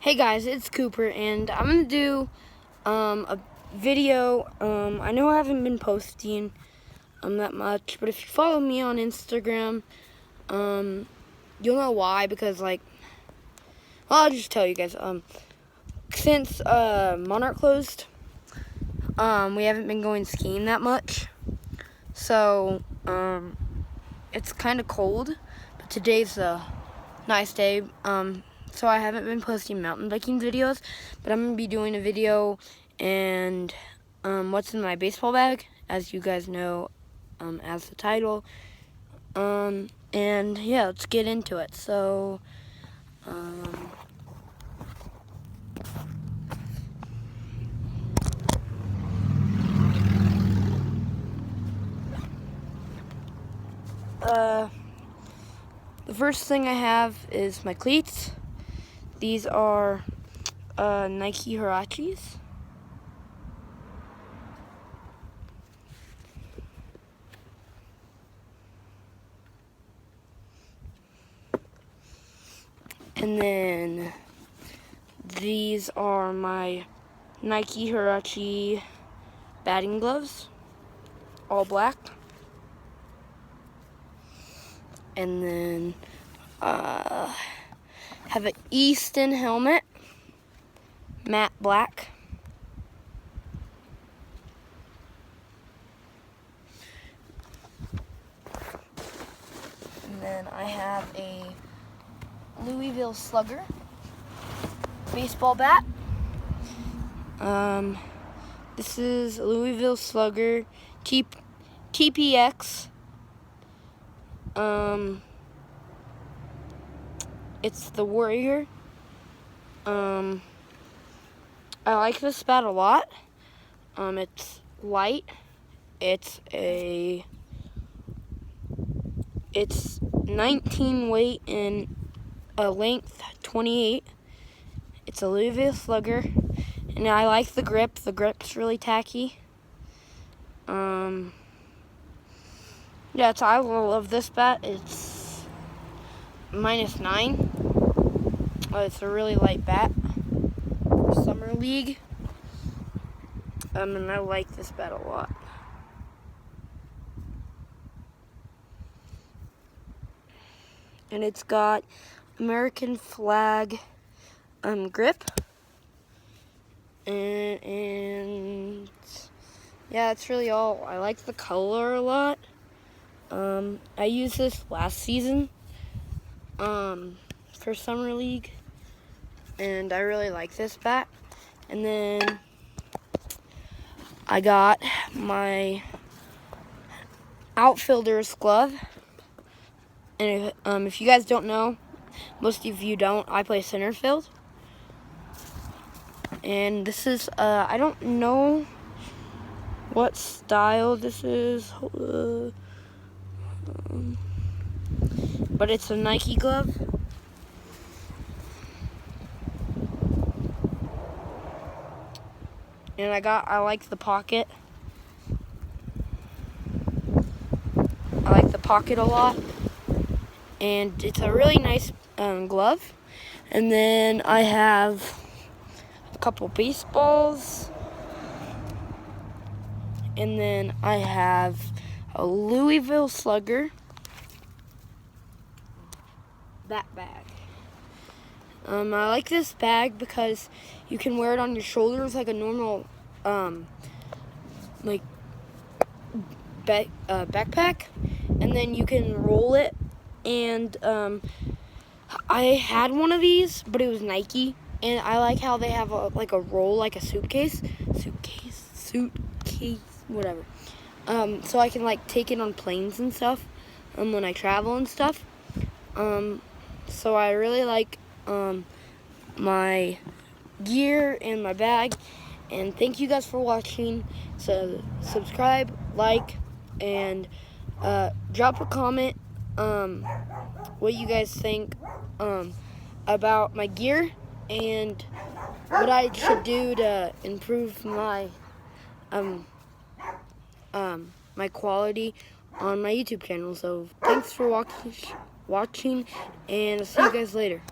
Hey guys, it's Cooper, and I'm gonna do a video. I know I haven't been posting that much, but if you follow me on Instagram, you'll know why. Because well, I'll just tell you guys. Since Monarch closed, we haven't been going skiing that much. So it's kind of cold, but today's a nice day. So I haven't been posting mountain biking videos, but I'm gonna be doing a video and what's in my baseball bag, as you guys know, as the title. And yeah, let's get into it. So the first thing I have is my cleats. These are Nike Huaraches. And then these are my Nike Huarache batting gloves, all black. And then have an Easton helmet, matte black. And then I have a Louisville Slugger baseball bat. This is Louisville Slugger TPX. It's the Warrior. I like this bat a lot. It's light. It's 19 weight and a length 28. It's a Louisville Slugger, and I like the grip. The grip's really tacky. Yeah, I love this bat. It's -9. It's a really light bat for Summer League. And I like this bat a lot. And it's got American flag grip. And yeah, that's really all. I like the color a lot. I used this last season for Summer League, and I really like this bat. And then I got my outfielder's glove. And if you guys don't know, most of you don't, I play center field. And this is, I don't know what style this is, but it's a Nike glove. And I like the pocket. I like the pocket a lot. And it's a really nice glove. And then I have a couple baseballs. And then I have a Louisville Slugger bat bag. I like this bag because you can wear it on your shoulders like a normal backpack, and then you can roll it. And I had one of these, but it was Nike, and I like how they have a roll, like a suitcase, whatever. So I can take it on planes and stuff, when I travel and stuff. So I really like my gear and my bag. And thank you guys for watching. So subscribe, like, and drop a comment what you guys think about my gear and what I should do to improve my my quality on my YouTube channel. So thanks for watching, and I'll see you guys later.